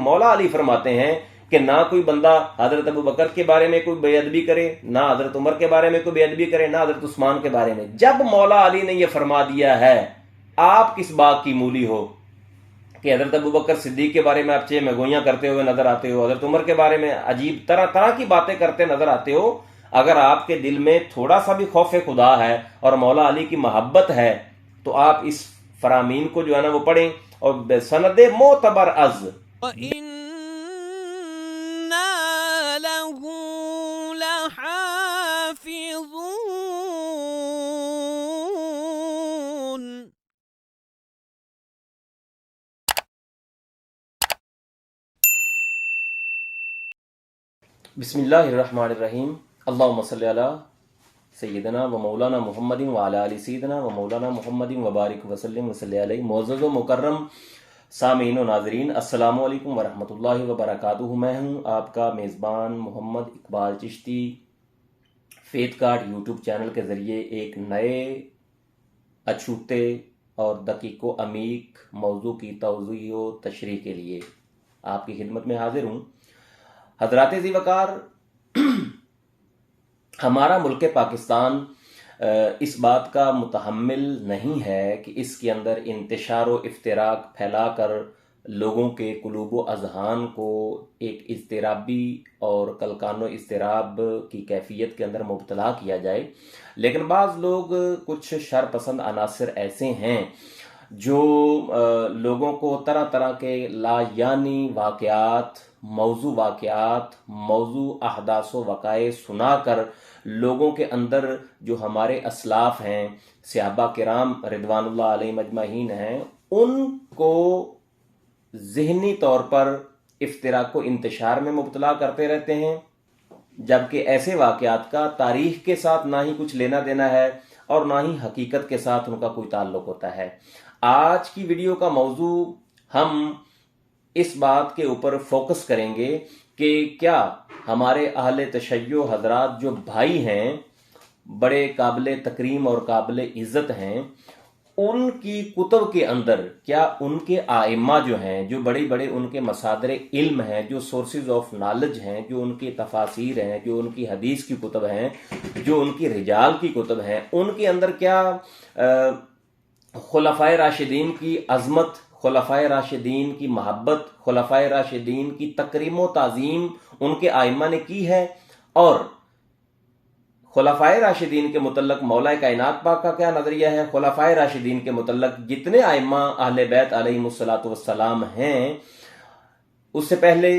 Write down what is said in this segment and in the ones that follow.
मौला अली फरमाते हैं कि ना कोई बंदा हजरत अबू बकर के बारे में कोई बेअदबी करे, ना हजरत उमर के बारे में कोई बेअदबी करे, ना हजरत उस्मान के बारे में। जब मौला अली ने यह फरमा दिया है, आप किस बात की मूली हो कि हजरत अबू बकर सिद्दीक के बारे में आप चेह मगोइयां करते हुए नजर आते हो, हजरत उमर के बारे में अजीब तरह तरह की बातें करते नजर आते हो। अगर आपके दिल में थोड़ा सा भी खौफ खुदा है और मौला अली की मोहब्बत है तो आप इस फरामीन को जो है ना वो पढ़ें और सनद मोतबर अज बिस्मिल्लाहिर्रहमानिर्रहीम। अल्लाहुम्मा सल्ली अला सय्यदना व मौलाना मुहम्मदिन व अला आलि सय्यदना व मौलाना मुहम्मदिन व बारिक व सल्लिम व सल्ली अलैहि। मुअज़्ज़ज़ व मुकर्रम सामीन व नाज़रीन, अस्सलामु अलैकुम व रहमतुल्लाहि व बरकातुहू। मैं हूँ आपका मेज़बान Mohammad Iqbal Chishti. Faith card YouTube channel के ज़रिए एक नए अछूते और दकीको अमीक मौजू की तौज़ीह व तशरीह के लिए आपकी खिदमत में हाजिर हूँ। हजरात ज़ीवकार, हमारा मुल्क पाकिस्तान इस बात का मुतहम्मिल नहीं है कि इसके अंदर इंतशार व इफ्तिराक फैलाकर लोगों के कुलूब व अज़हान को एक इज़्तिराबी और कलकानो इज़्तिराब की कैफियत के अंदर मुब्तला किया जाए। लेकिन बाज़ लोग, कुछ शरपसंद अनासर ऐसे हैं जो लोगों को तरह तरह के लायानी वाक़यात, मौजू अहदास व वक़ाए सुनाकर लोगों के अंदर जो हमारे असलाफ हैं, सहाबा किराम रिदवानुल्लाह अलैहिम अजमईन हैं, उनको ज़हनी तौर पर इफ्तिराक को इंतशार में मुब्तला करते रहते हैं, जबकि ऐसे वाक़यात का तारीख़ के साथ ना ही कुछ लेना देना है और ना ही हकीकत के साथ उनका कोई ताल्लुक़ होता है। आज की वीडियो का मौजू हम इस बात के ऊपर फोकस करेंगे कि क्या हमारे अहले तशय्यो हजरात जो भाई हैं, बड़े काबिल तकरीम और काबिल इज़्ज़त हैं, उनकी कुतुब के अंदर क्या उनके आइम्मा जो हैं, जो बड़े बड़े उनके मसादर इल्म हैं, जो सोर्सेज ऑफ नॉलेज हैं, जो उनकी तफासीर हैं, जो उनकी हदीस की कुतुब हैं, जो उनकी रिजाल की कुतुब हैं, उनके अंदर क्या खुलफाए राशिदीन की अज़मत, खुलफाए राशिदीन की मोहब्बत, खुलफाए राशिदीन की तकरीम व ताज़ीम उनके आइम्मा ने की है, और खुलफाए राशिदीन के मुतल्लक मौला कायनात पाक का क्या नज़रिया है, खुलफाए राशिदीन के मुतल्लक जितने आइम्मा अहले बैत अलैहिमुस्सलातु वस्सलाम हैं। उससे पहले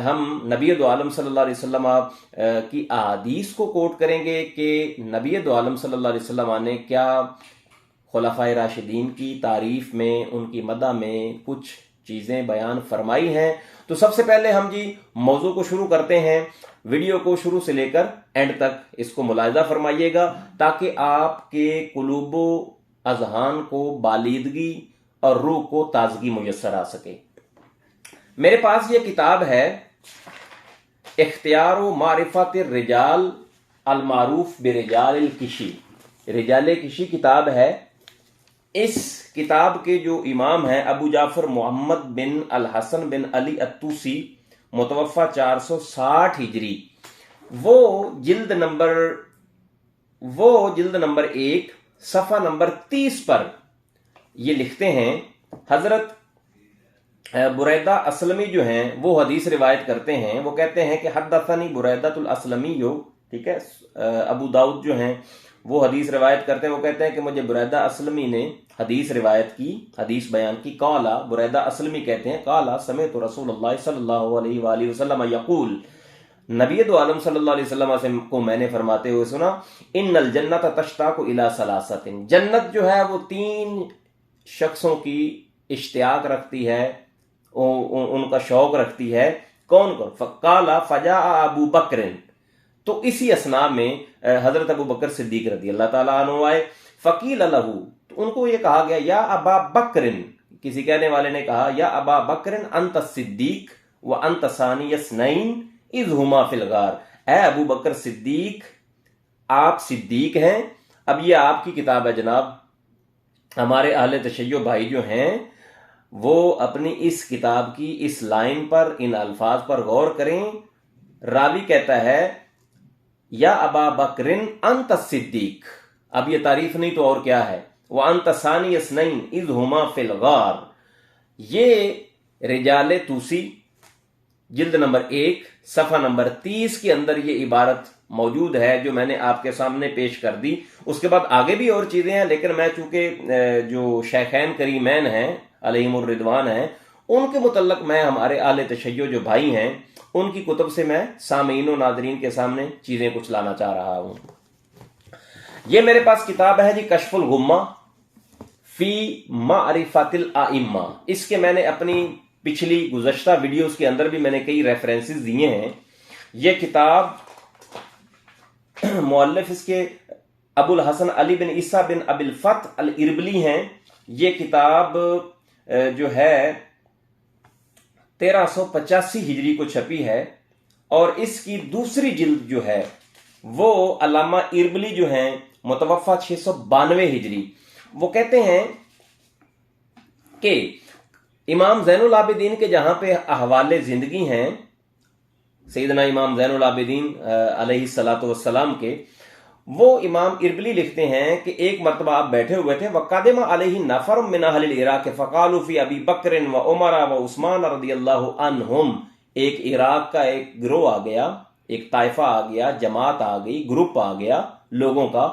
हम नबी दो आलम सल्लल्लाहु अलैहि वसल्लम की अहादीस को कोट करेंगे कि नबी दो आलम सल्लल्लाहु अलैहि वसल्लम ने क्या खुलफाए राशिदीन की तारीफ में, उनकी मदा में कुछ चीज़ें बयान फरमाई हैं। तो सबसे पहले हम जी मौजू को शुरू करते हैं। वीडियो को शुरू से लेकर एंड तक इसको मुलाहिजा फरमाइएगा ताकि आपके कुलूबो अज़हान को बालीदगी और रूह को ताजगी मुयस्सर आ सके। मेरे पास ये किताब है, इख्तियार व मारिफत रिजाल अल मारूफ बिरिजाल किशी, रिजाल किशी किताब है। इस किताब के जो इमाम हैं अबू जाफर मोहम्मद बिन अल हसन बिन अली अत्तूसी, मुतवफ़ा 460 हिजरी, वो जिल्द नंबर 1 सफ़ा नंबर 30 पर ये लिखते हैं। हजरत बुरैदा असलमी जो हैं वो हदीस रिवायत करते हैं। वो कहते हैं कि हद्दसनी बुरैदतुल असलमी, ठीक है, अबू दाऊद जो हैं वो हदीस रिवायत करते हैं। वो कहते हैं कि मुझे बुरैदा असलमी ने हदीस रिवायत की, हदीस बयान की। काला, बुरैदा असलमी कहते हैं, काला समेत रसूलुल्लाह सल्लल्लाहु अलैहि वसल्लम यकूल, नबी दो आलम सल्लल्लाहु अलैहि वसल्लम से को मैंने फरमाते हुए सुना, इन्नल जन्नत तश्ताकु इला सलासतिन, जन्नत जो है वो 3 शख्सों की इश्तियाक रखती है, उनका शौक रखती है। कौन कौन? फ़काला फ़जा अबू बकरिन, तो इसी असना में हजरत अबू बकर सिद्दीक रज़ी अल्लाह ताला अन्हु आए। फ़कील लहू, तो उनको ये कहा गया, या अबा बकरिन, किसी कहने वाले ने कहा, या अबा बकरिन अंत सिद्दीक व अंत सानी यसनैन इज़ हुमा फिल गार, ए अबू बकर सिद्दीक, आप सिद्दीक हैं। अब ये आपकी किताब है जनाब। हमारे अहले तशय्यो भाई जो हैं وہ اپنی اس کتاب کی اس لائن پر، ان الفاظ پر غور کریں۔ راوی کہتا ہے یا ابا بکرن انت الصدیق، اب یہ تعریف نہیں تو اور کیا ہے، وانت ثانی اثنین اذ ہما فی الغار۔ یہ رجال توسی جلد نمبر 1 صفحہ نمبر 30 کے اندر یہ عبارت موجود ہے جو میں نے آپ کے سامنے پیش کر دی۔ اس کے بعد آگے بھی اور چیزیں ہیں، لیکن میں چونکہ جو شیخین کریمین ہیں علیہم الرضوان ہیں، ان کے متعلق میں ہمارے اہل تشیع جو بھائی ہیں ان کی کتب سے میں سامعین و ناظرین کے سامنے چیزیں کچھ لانا چاہ رہا ہوں۔ یہ میرے پاس کتاب ہے جی کشف الغمہ فی معرفت الائمہ۔ اس کے میں نے اپنی پچھلی گزشتہ ویڈیوز کے اندر بھی میں نے کئی ریفرنسز دیے ہیں۔ یہ کتاب مؤلف اس کے ابو الحسن علی بن عیسیٰ بن ابی الفتح الاربلی ہیں۔ یہ کتاب جو ہے 1385 ہجری کو چھپی ہے، اور اس کی دوسری جلد جو ہے وہ علامہ اربلی جو ہیں متوفہ 692 ہجری، وہ کہتے ہیں کہ امام زین العابدین کے جہاں پہ احوال زندگی ہیں سیدنا امام زین العابدین علیہ الصلوۃ والسلام کے، وہ امام اربلی لکھتے ہیں کہ ایک مرتبہ آپ بیٹھے ہوئے تھے، وَقَدِمَ عَلَيْهِ نَفَرٌ مِّنْ أَهْلِ الْعِرَاقِ فَقَالُوا فِي أَبِي بَكْرٍ وَعُمَرَ وَعُثْمَانَ رضی اللہ عنہم۔ ایک عراق کا ایک گروہ آ گیا، ایک طائفہ آ گیا، جماعت آ گئی، گروپ آ گیا لوگوں کا،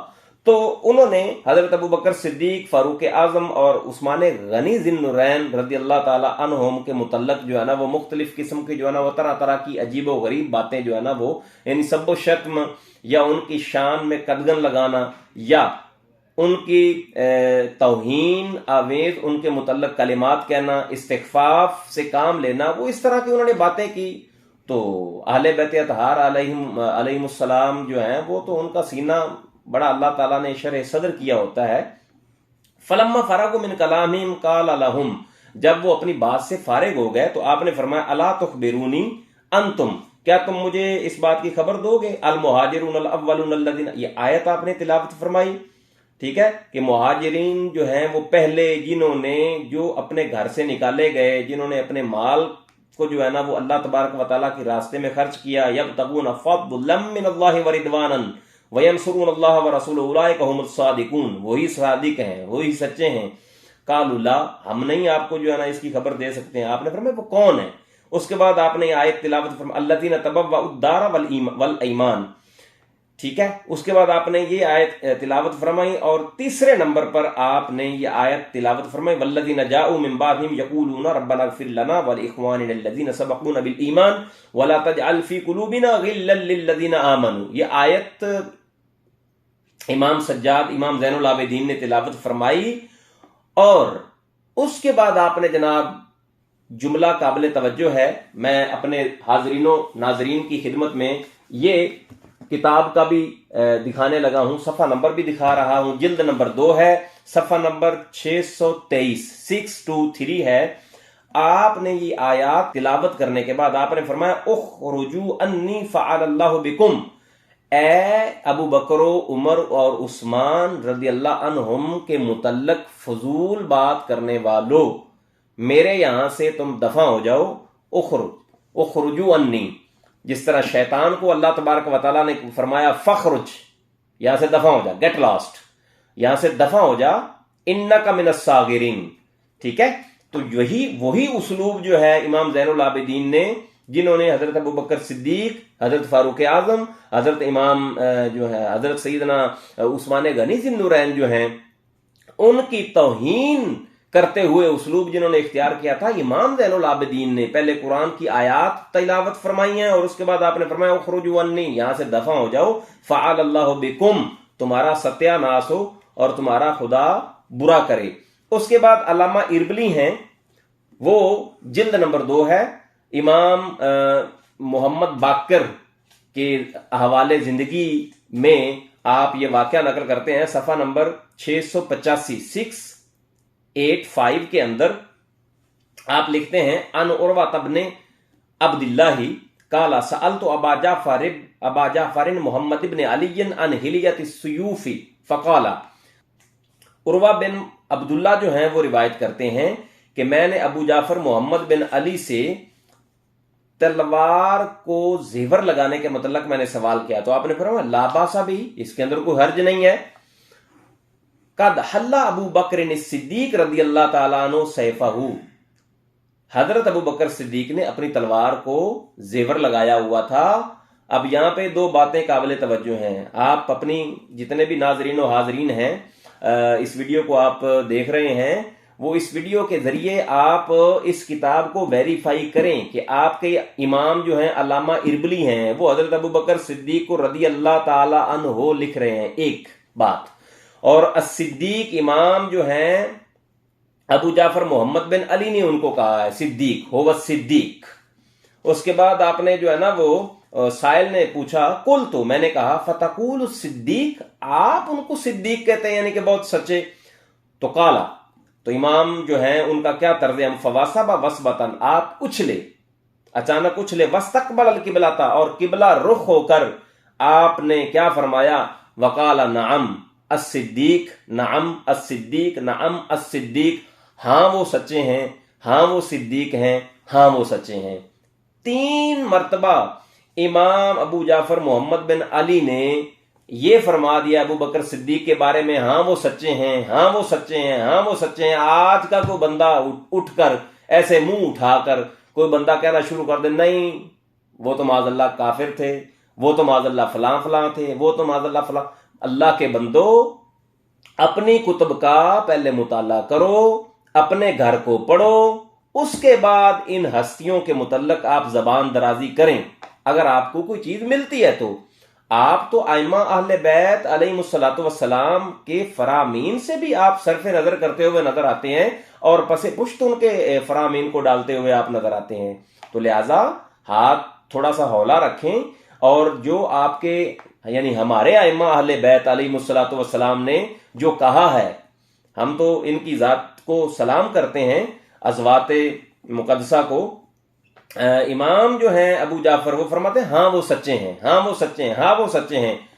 تو انہوں نے حضرت ابو بکر صدیق، فاروق اعظم اور عثمان غنی ذی النورین رضی اللہ تعالی عنہم کے متعلق جو ہے نا وہ مختلف قسم کے جو ہے نا وہ طرح طرح کی عجیب و غریب باتیں جو ہے نا وہ یعنی سب و شتم یا ان کی شان میں قدغن لگانا یا ان کی توہین آمیز ان کے متعلق کلمات کہنا، استخفاف سے کام لینا، وہ اس طرح کی انہوں نے باتیں کی۔ تو اہل بیت اطہار علیہم السلام جو ہیں وہ تو ان کا سینہ بڑا اللہ تعالیٰ نے شرح صدر کیا ہوتا ہے۔ فلما فرغوا من کلامہم قال لهم، جب وہ اپنی بات سے فارغ ہو گئے تو آپ نے فرمایا الا تخبرونی انتم، کیا تم مجھے اس بات کی خبر دو گے، المہاجرون الاولون الذین، یہ آیت آپ نے تلاوت فرمائی، ٹھیک ہے، کہ مہاجرین جو ہیں وہ پہلے جنہوں نے جو اپنے گھر سے نکالے گئے، جنہوں نے اپنے مال کو جو ہے نا وہ اللہ تبارک و تعالیٰ کے راستے میں خرچ کیا، یبتغون فضلا من اللہ ورضوانا وینصرون اللہ ورسولہ اولئک هم الصادقون، وہی صادق ہیں، وہی سچے ہیں۔ قالوا لا، ہم نہیں آپ کو جو ہے نا اس کی خبر دے سکتے ہیں۔ آپ نے فرمایا وہ کون ہے؟ اس کے بعد آپ نے آیت تلاوت فرمائی الذین تبوأوا الدار والایمان، ٹھیک ہے، اس کے بعد آپ نے یہ آیت تلاوت فرمائی، اور تیسرے نمبر پر آپ نے یہ آیت تلاوت فرمائی والذین جاءوا من بعدہم یقولون ربنا اغفر لنا ولاخواننا الذین سبقونا بالایمان ولا تجعل فی قلوبنا غلا للذین آمنوا۔ یہ آیت امام سجاد امام زین العابدین نے تلاوت فرمائی، اور اس کے بعد آپ نے جناب جملہ قابل توجہ ہے، میں اپنے حاضرین و ناظرین کی خدمت میں یہ کتاب کا بھی دکھانے لگا ہوں، صفحہ نمبر بھی دکھا رہا ہوں، جلد نمبر 2 ہے، صفحہ نمبر 623 623 ہے۔ آپ نے یہ آیات تلاوت کرنے کے بعد آپ نے فرمایا اخرجوا انی فعل اللہ بکم، اے ابو بکر و عمر اور عثمان رضی اللہ عنہم کے متعلق فضول بات کرنے والو، میرے یہاں سے تم دفع ہو جاؤ، اخرجوا انی، جس طرح شیطان کو اللہ تبارک و تعالیٰ نے فرمایا فخرج، یہاں سے دفع ہو جا، گیٹ لاسٹ، یہاں سے دفع ہو جا، انک من الصاغرین، ٹھیک ہے۔ تو وہی اسلوب جو ہے امام زین العابدین نے، جنہوں نے حضرت ابو بکر صدیق، حضرت فاروق اعظم، حضرت امام جو ہے حضرت سیدنا عثمان غنی ذی النورین جو ہیں، ان کی توہین کرتے ہوئے اسلوب جنہوں نے اختیار کیا تھا، امام زین العابدین نے پہلے قرآن کی آیات تلاوت فرمائی ہیں، اور اس کے بعد آپ نے فرمایا اخرجوا انی، یہاں سے دفع ہو جاؤ، فعل اللہ بکم، تمہارا ستیہ ناس ہو اور تمہارا خدا برا کرے۔ اس کے بعد علامہ اربلی ہیں، وہ جلد نمبر 2 ہے، امام محمد باقر کے احوال زندگی میں آپ یہ واقعہ نقل کرتے ہیں، صفحہ نمبر 685 685 کے اندر آپ لکھتے ہیں ان عروہ بن عبداللہ قال سألت ابا جعفر محمد بن علی عن حلیۃ السیوف فقال، عروہ بن عبداللہ جو ہیں وہ روایت کرتے ہیں कि मैंने अबू जाफर मोहम्मद बिन अली से तलवार को जेवर लगाने के मतलब मैंने सवाल किया, तो आपने फरमाया लाबासा भी, इसके अंदर कोई हर्ज नहीं है। कद हल्ला अबू बकर सिद्दीक रदी अल्लाह ताला अन्हु सैफहू, हजरत अबू बकर सिद्दीक ने अपनी तलवार को जेवर लगाया हुआ था। अब यहां पे दो बातें काबिल तवज्जो हैं। आप अपनी जितने भी नाजरीन और हाजरीन हैं इस वीडियो को आप देख रहे हैं, वो इस वीडियो के जरिए आप इस किताब को वेरीफाई करें कि आपके इमाम जो हैं अल्लामा इरबली हैं, वो हजरत अबू बकर सिद्दीक को रदी अल्लाह ताला अन्हो लिख रहे हैं, एक बात। और सिद्दीक इमाम जो हैं अबू जाफर मोहम्मद बिन अली ने उनको कहा है सिद्दीक हो व सिद्दीक। उसके बाद आपने जो है ना वो साइल ने पूछा, कुल तो मैंने कहा फतकुल सिद्दीक, आप उनको सिद्दीक कहते हैं यानी कि बहुत सच्चे। तो काला, तो इमाम जो है उनका क्या तर्ज हम, फवासबा वसबतन, आप उछले, अचानक उछले, वस्तकबल अल किबलाता, और किबला रुख होकर आपने क्या फरमाया, वकाला नअम अस्सिद्दीक नअम अस्सिद्दीक नअम अस्सिद्दीक, हाँ वो सच्चे हैं, हाँ वो सिद्दीक हैं, हाँ वो सच्चे हैं। 3 मर्तबा इमाम अबू जाफर मोहम्मद बिन अली ने ये फरमा दिया अबू बकर सिद्दीक के बारे में, हाँ वो सच्चे हैं, हाँ वो सच्चे हैं, हाँ वो सच्चे हैं। आज का कोई बंदा उठकर ऐसे मुंह उठाकर कोई बंदा कहना शुरू कर दे, नहीं वो तो माज़अल्लाह काफिर थे, वो तो माज़अल्लाह फलां फलां थे, वो तो माज़अल्लाह फलां। अल्लाह के बंदो, अपनी कुतुब का पहले मुताला करो, अपने घर को पढ़ो, उसके बाद इन हस्तियों के मुतल्लक आप जबान दराजी करें। अगर आपको कोई चीज मिलती है तो आप तो आइमा अहले बैत अलैहिमुस्सलातु वस्सलाम के फरामीन से भी आप सरफ नजर करते हुए नजर आते हैं और पसे पुश्त उनके फरामीन को डालते हुए आप नजर आते हैं। तो लिहाजा हाथ थोड़ा सा हौला रखें, और जो आपके यानी हमारे आइमा अहले बैत अलैहिमुस्सलातु वस्सलाम ने जो कहा है, हम तो इनकी जात को सलाम करते हैं, अज़वाते मुक़द्दसा को। इमाम जो हैं अबू जाफर वो फरमाते हैं हाँ वो सच्चे हैं, हाँ वो सच्चे हैं, हाँ वो सच्चे हैं।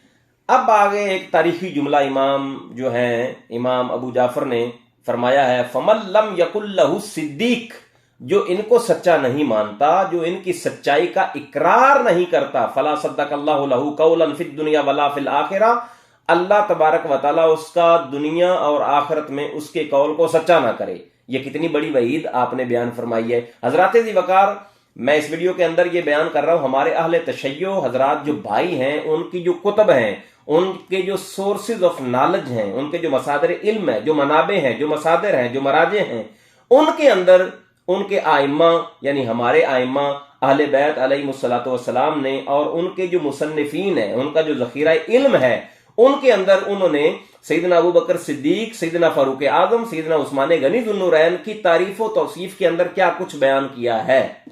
अब आगे एक तारीखी जुमला इमाम जो हैं इमाम अबू जाफर ने फरमाया है, फमन लम यकुल लहु सिद्दीक, जो इनको सच्चा नहीं मानता, जो इनकी सच्चाई का इकरार नहीं करता, फला सद्दक़ल्लाहु लहु कौलन फिद दुनिया वला फिल आखिरा, अल्लाह तबारक व तआला उसका दुनिया और आखिरत में उसके कौल को सच्चा ना करे। ये कितनी बड़ी वईद आपने बयान फरमाई है। हजरात ज़ी वकार, मैं इस वीडियो के अंदर ये बयान कर रहा हूं, हमारे अहले तशय्यो हजरात जो भाई हैं, उनकी जो कुतब हैं, उनके जो सोर्सेज ऑफ नॉलेज हैं, उनके जो मसादर इल्म है, जो मनाबे हैं, जो मसादर हैं, जो मराजे हैं, उनके अंदर उनके आइम्मा यानी हमारे आइम्मा अहले बैत अलैहिमुस्सलातु वस्सलाम ने और उनके जो मुसन्निफीन है, उनका जो ज़ख़ीरा इल्म है, उनके अंदर उन्होंने सैयदना अबू बकर सिद्दीक, सैयदना फारूक आज़म, सैयदना उस्मान गनी ज़ुन्नूरैन की तारीफ और तौसीफ के अंदर क्या कुछ बयान किया है।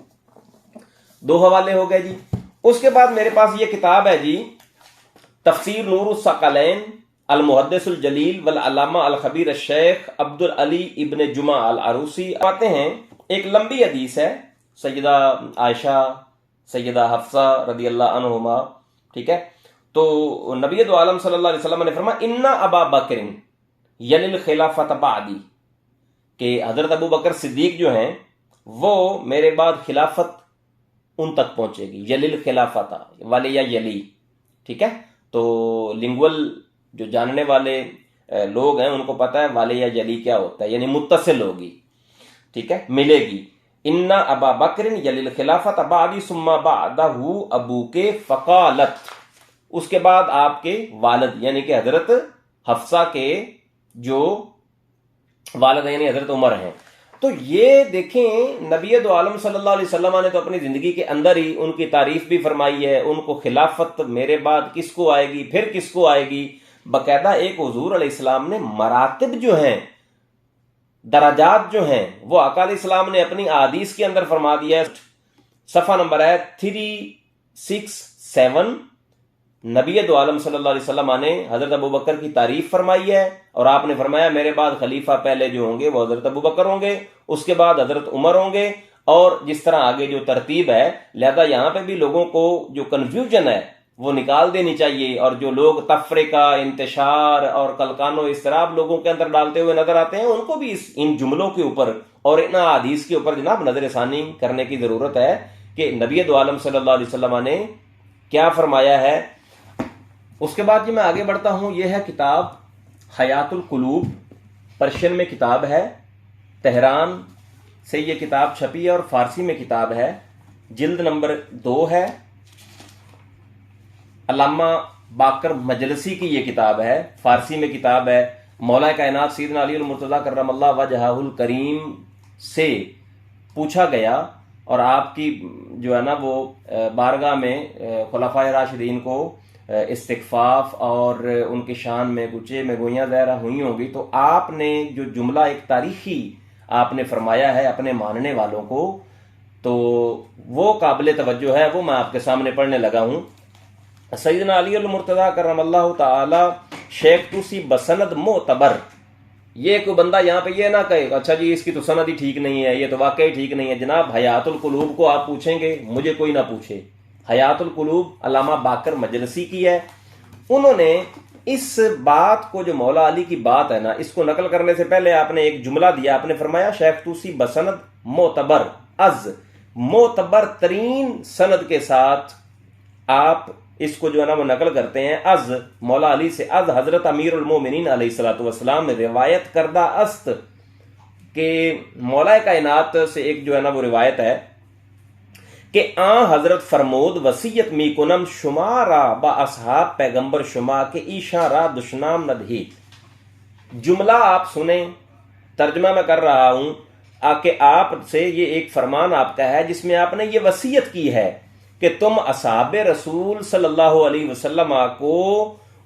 2 हवाले हो गए जी। उसके बाद मेरे पास ये किताब है जी, तफसीर नूरुस सकलैन अल मुहद्दिसुल जलील वल अल्लामा अल खबीर शेख अब्दुल अली इब्न जुमा अल अरूसी आते हैं। एक लंबी हदीस है, सैयदा आयशा, सैयदा हफ्सा रदी अल्लाह अन्हुमा, ठीक है। तो नबी दो आलम सल्लल्लाहु अलैहि वसल्लम ने फरमाया, इन्ना अबा बकर यलिल खिलाफत बादी, कि हजरत अबू बकर सिद्दीक जो हैं वो मेरे बाद खिलाफत उन तक पहुंचेगी। यलिल खिलाफता वाले या यली, ठीक है। तो लिंगुअल जो जानने वाले लोग हैं उनको पता है वाले या यली क्या होता है, यानी मुत्तसिल होगी, ठीक है, मिलेगी। इन्ना अबा बकर यलिल खिलाफत बादी सुम्मा बादहू अबू के फकालत, उसके बाद आपके वालिद यानी कि हजरत हफ्सा के जो वालिद यानी हजरत उमर हैं। तो ये देखें, नबी दो आलम सल्लल्लाहु अलैहि वसल्लम ने तो अपनी जिंदगी के अंदर ही उनकी तारीफ भी फरमाई है, उनको खिलाफत मेरे बाद किसको आएगी, फिर किसको आएगी। बाकायदा एक हुजूर अलैहिस्सलाम ने मरातिब जो हैं, दराजात जो हैं, वो आका अलैहिस्सलाम ने अपनी आदीस के अंदर फरमा दिया है। सफ़ा नंबर है 367। नबी दो आलम सल्लल्लाहु अलैहि वसल्लम ने हजरत अबू बकर की तारीफ फरमाई है और आपने फरमाया मेरे बाद खलीफा पहले जो होंगे वो हजरत अबू बकर होंगे, उसके बाद हजरत उमर होंगे, और जिस तरह आगे जो तरतीब है। लिहाजा यहां पे भी लोगों को जो कंफ्यूजन है वो निकाल देनी चाहिए, और जो लोग तफरीका, इंतशार और कलकानो इस्तराब लोगों के अंदर डालते हुए नजर आते हैं, उनको भी इन जुमलों के ऊपर اور ان احادیث کے اوپر جناب نظر ثانی کرنے کی ضرورت ہے کہ نبی دو عالم صلی اللہ علیہ وسلم نے کیا فرمایا ہے. اس کے بعد میں آگے بڑھتا ہوں. یہ ہے کتاب حیات القلوب، پرشین میں کتاب ہے، تہران سے یہ کتاب چھپی ہے اور فارسی میں کتاب ہے، جلد نمبر 2 ہے. علامہ باقر مجلسی کی یہ کتاب ہے، فارسی میں کتاب ہے. مولا کائنات سیدنا علی المرتضیٰ کرم اللہ وجہہ الکریم سے پوچھا گیا اور آپ کی جو ہے نا وہ بارگاہ میں خلفائے راشدین کو استغفاف اور ان کی شان میں گچے میں گوئیاں ظاہرہ ہوئی ہوں گی، تو آپ نے جو جملہ ایک تاریخی آپ نے فرمایا ہے اپنے ماننے والوں کو، تو وہ قابل توجہ ہے، وہ میں آپ کے سامنے پڑھنے لگا ہوں. سیدنا علی المرتضیٰ کرم اللہ تعالی شیخ توسی بسند معتبر. یہ کوئی بندہ یہاں پہ یہ نہ کہے اچھا جی اس کی تو سند ہی ٹھیک نہیں ہے، یہ تو واقعی ٹھیک نہیں ہے. جناب حیات القلوب کو آپ پوچھیں گے، مجھے کوئی نہ پوچھے. حیات القلوب علامہ باقر مجلسی کی ہے. انہوں نے اس بات کو جو مولا علی کی بات ہے نا، اس کو نقل کرنے سے پہلے آپ نے ایک جملہ دیا. آپ نے فرمایا شیخ توسی بسند معتبر، از معتبر ترین سند کے ساتھ آپ اس کو جو ہے نا وہ نقل کرتے ہیں. از مولا علی سے، از حضرت امیر المومنین علیہ الصلوۃ والسلام میں روایت کردہ است کہ مولا کائنات سے ایک جو ہے نا وہ روایت ہے کہ آن حضرت فرمود وصیت می کنم شما را با اصحاب پیغمبر شما کے ایشاں را دشنام ندہیت. جملہ آپ سنیں، ترجمہ میں کر رہا ہوں کہ آپ سے یہ ایک فرمان آپ کا ہے جس میں آپ نے یہ وصیت کی ہے کہ تم اصحاب رسول صلی اللہ علیہ وسلم کو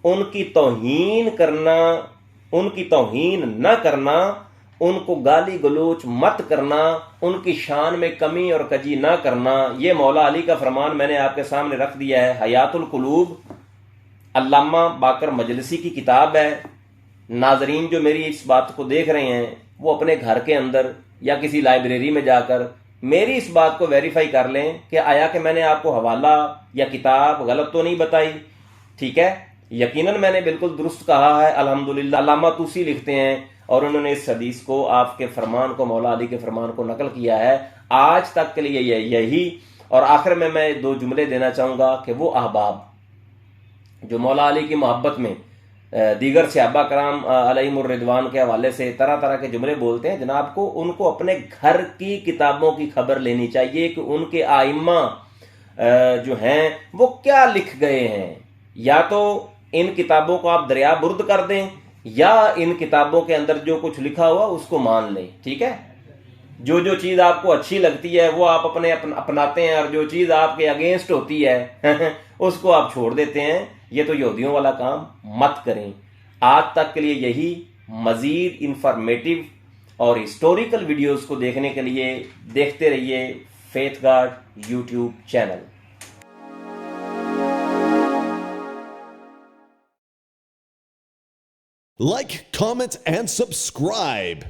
ان کی توہین کرنا، ان کی توہین نہ کرنا، ان کو گالی گلوچ مت کرنا، ان کی شان میں کمی اور کجی نہ کرنا. یہ مولا علی کا فرمان میں نے آپ کے سامنے رکھ دیا ہے. حیات القلوب علامہ باقر مجلسی کی کتاب ہے. ناظرین جو میری اس بات کو دیکھ رہے ہیں وہ اپنے گھر کے اندر یا کسی لائبریری میں جا کر میری اس بات کو ویریفائی کر لیں کہ آیا کہ میں نے آپ کو حوالہ یا کتاب غلط تو نہیں بتائی. ٹھیک ہے، یقیناً میں نے بالکل درست کہا ہے الحمدللہ. علامہ توسی لکھتے ہیں اور انہوں نے اس حدیث کو، آپ کے فرمان کو، مولا علی کے فرمان کو نقل کیا ہے. آج تک کے لیے یہی. اور آخر میں 2 جملے دینا چاہوں گا کہ وہ احباب جو مولا علی کی محبت میں دیگر صحابہ کرام علیہم الرضوان کے حوالے سے طرح طرح کے جملے بولتے ہیں، جناب کو ان کو اپنے گھر کی کتابوں کی خبر لینی چاہیے کہ ان کے آئمہ جو ہیں وہ کیا لکھ گئے ہیں. یا تو ان کتابوں کو آپ دریا برد کر دیں یا ان کتابوں کے اندر جو کچھ لکھا ہوا اس کو مان لیں. ٹھیک ہے، جو چیز آپ کو اچھی لگتی ہے وہ آپ اپناتے ہیں اور جو چیز آپ کے اگینسٹ ہوتی ہے اس کو آپ چھوڑ دیتے ہیں. یہ تو یہودیوں والا کام مت کریں. آج تک کے لیے یہی. مزید انفارمیٹیو اور ہسٹوریکل ویڈیوز کو دیکھنے کے لیے دیکھتے رہیے faith guard YouTube channel. Like, comment, and subscribe.